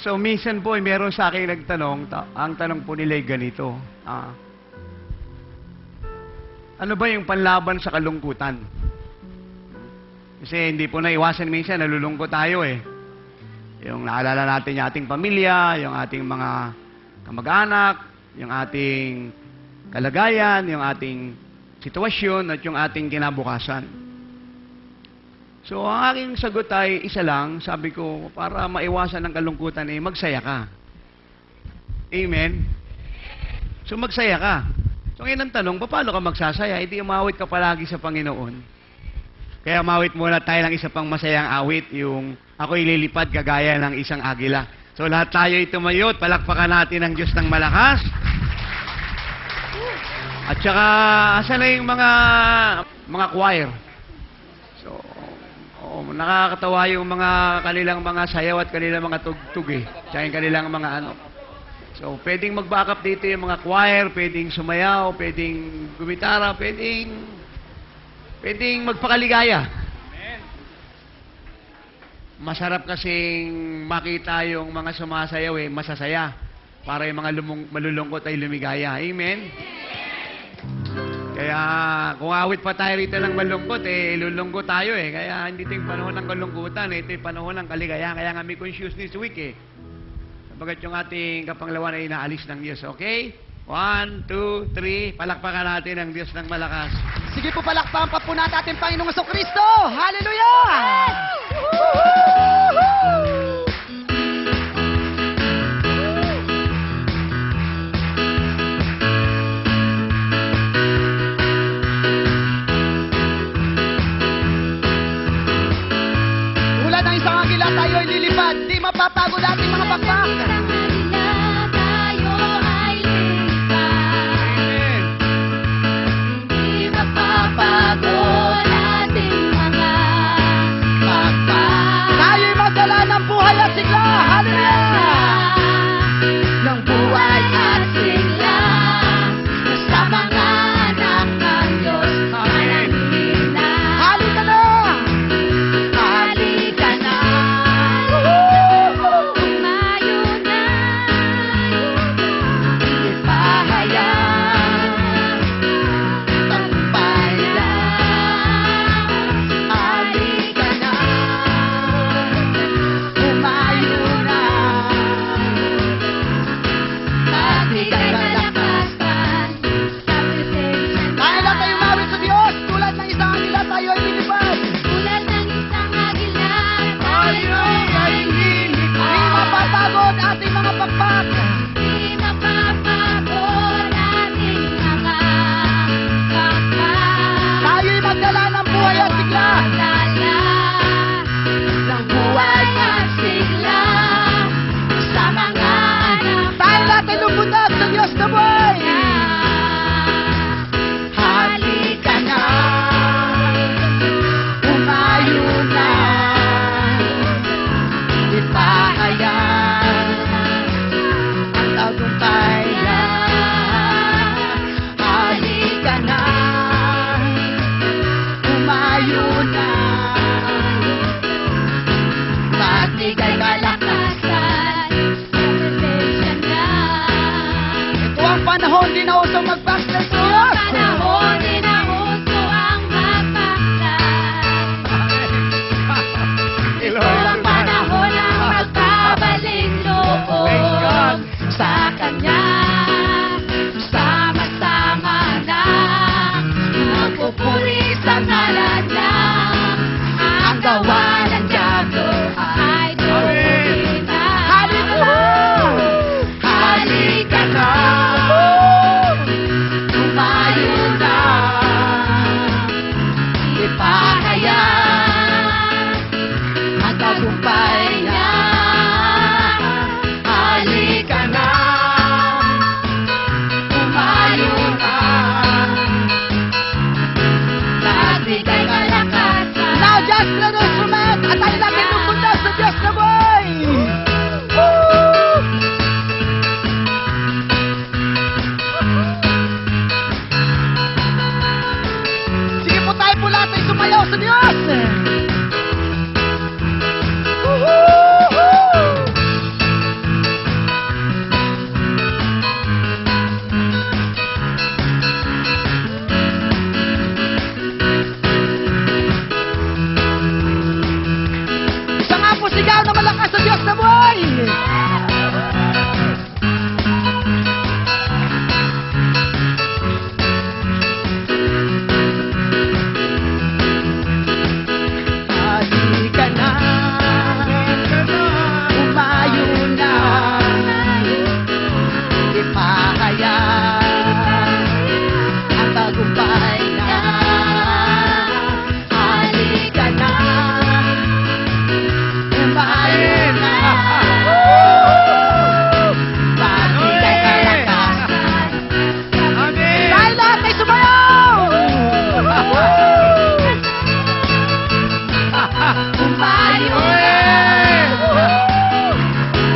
So, minsan po, meron sa akin nagtanong, ang tanong po nila ay ganito, ano ba yung panlaban sa kalungkutan? Kasi hindi po naiwasan minsan, nalulungkot tayo eh. Yung naalala natin yung ating pamilya, yung ating mga kamag-anak, yung ating kalagayan, yung ating sitwasyon, at yung ating kinabukasan. So, ang aking sagot ay isa lang, sabi ko, para maiwasan ang kalungkutan ay magsaya ka. Amen? So, magsaya ka. So, ngayon ang tanong, paano ka magsasaya? Hindi umawit ka palagi sa Panginoon. Kaya umawit muna tayo ng isa pang masayang awit, yung ako'y lilipad kagaya ng isang agila. So, lahat tayo tumayo at palakpakan natin ang Diyos ng malakas. At saka, asan na yung mga choir? So, nakakatawa yung mga kanilang mga sayaw at kanilang mga tugtog eh. Tsaka yung kanilang mga ano. So, pwedeng mag-back up dito yung mga choir, pwedeng sumayaw, pwedeng gumitara, pwedeng magpakaligaya. Masarap kasing makita yung mga sumasayaw eh, masasaya. Para yung mga malulungkot ay lumigaya. Amen? Kaya kung awit pa tayo rito ng malungkot, eh, lulungkot tayo eh. Kaya hindi ito yung panahon ng kalungkutan, eh. Ito yung panahon ng kaligaya. Kaya nga may conscious this week eh. Sabagat yung ating kapanglawan ay inaalis ng Diyos. Okay? 1, 2, 3. Palakpakan natin ang Diyos ng malakas. Sige po, palakpakan pa po natin ating Panginoong Jesucristo. Hallelujah! Tulad ng isang agila, tayo ay lilipad. Di mapapagod ating mga bakbak. Sige po tayo po lahat ay sumayaw sa Diyos! sumisigaw na malakas sa Diyos na buhay! Halika na, umayo na, ipahaya ang tagumpay na. Halika na, umayo na, magbigay kalakasan. Dahil lahat ay sumayaw! Umayo na,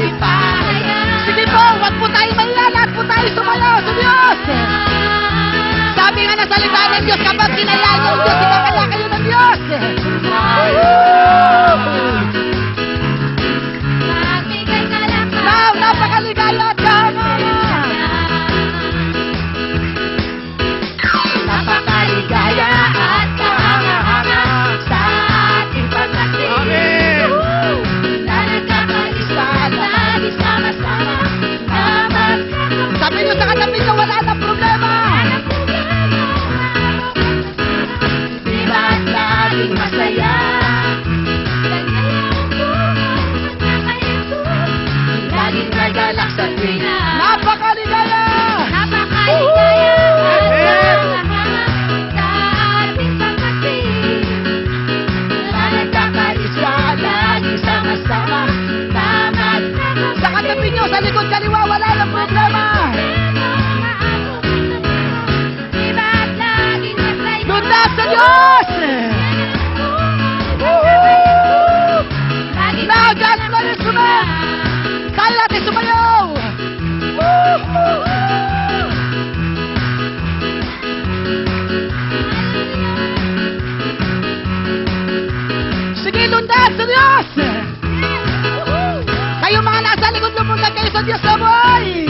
ipahaya. Sige po, wag po tayo mahiya, lahat po tayo sumayaw sa Diyos. Sabi nga na salita ng Diyos, kapag kinayaan ng Diyos, ikakala kayo ng Diyos. Now, napakaligaya at kahanga. Napakaligaya at kahanga sa ating pagdating. Na nagkakaisa, lagi sama-sama naman. Sabi nyo sa katabi nyo, wala na problema. Diba't laging masaya. Laging nagalak sa tuwing napakaligaya. Na nagkakaisa, laging sama-sama naman. Sa katabi nyo, sa likod kaliwa, wala na problema. Tundas sa Diyos! Now, God's blood is coming! Tayo natin sumayaw! Sige, lundas sa Diyos! Kayo mga nasa likod, lumundag kayo sa Diyos na buhay!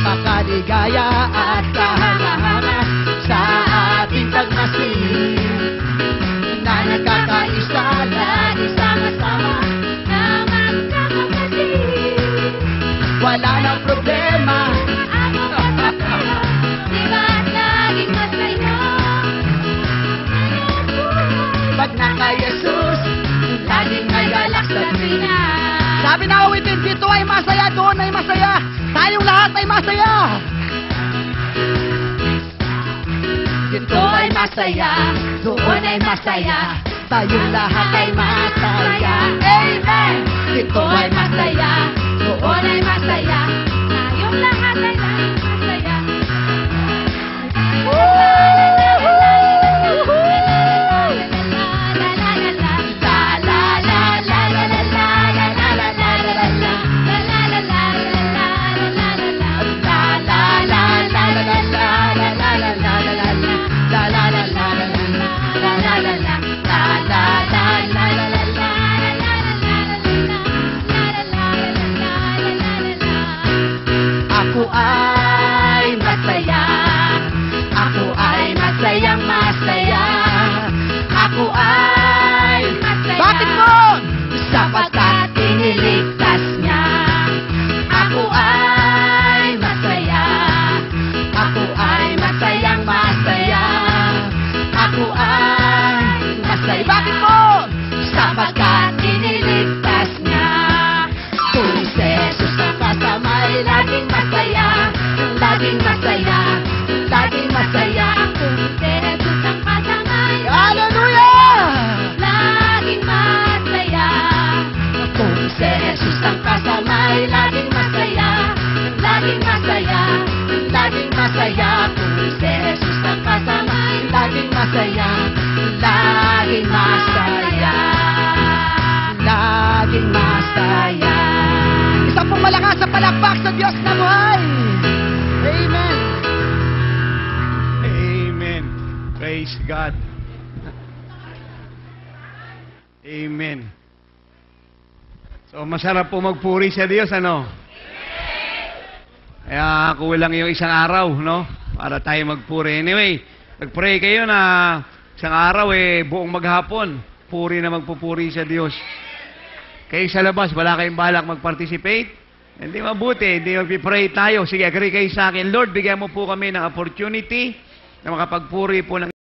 Napakaligaya at kahanga sa ating pagmasid. Na nagkakaisa, lagi sama-sama naman kakapatid. Wala nang problema. Diba't laging masaya. Pag naka Jesus, laging may galak sa tuwina. Sabi na awitin, dito ay masaya, doon ay masaya. Tayong lahat ay masaya. Dito ay masaya, doon ay masaya. Tayong lahat ay masaya. Amen! Dito ay masaya, doon ay masaya. Tayong lahat ay masaya. Ako ay masaya. Ako ay masayang masaya. Ako ay masaya. Bakit mo? Sapagkat iniligtas niya. Ako ay masaya. Ako ay masayang masaya. Ako ay masaya. Bakit mo? Sapagkat iniligtas niya. Kung si Jesus ang kasamay, laging masaya. Laging masaya. Laging masaya. Kung si Jesus ang kasamay, hallelujah! Laging masaya. Kung si Jesus ang kasamay, laging masaya. Laging masaya. Laging masaya. Kung si Jesus ang kasamay, laging masaya. Laging masaya. Laging masaya. Isa pong malakas sa palakpak sa Diyos na buhay. Amen. Amen. Praise God. Amen. So, masarap po magpuri sa Diyos, ano? Kaya kulang yung isang araw, no? Para tayo magpuri. Anyway, nagpray kayo na isang araw, buong maghapon, puri na magpupuri sa Diyos. Kayo sa labas, wala kayong balak mag-participate? Hindi mabuti, hindi mag-pray tayo. Sige, agree kayo sa akin. Lord, bigyan mo po kami ng opportunity na makapagpuri po ng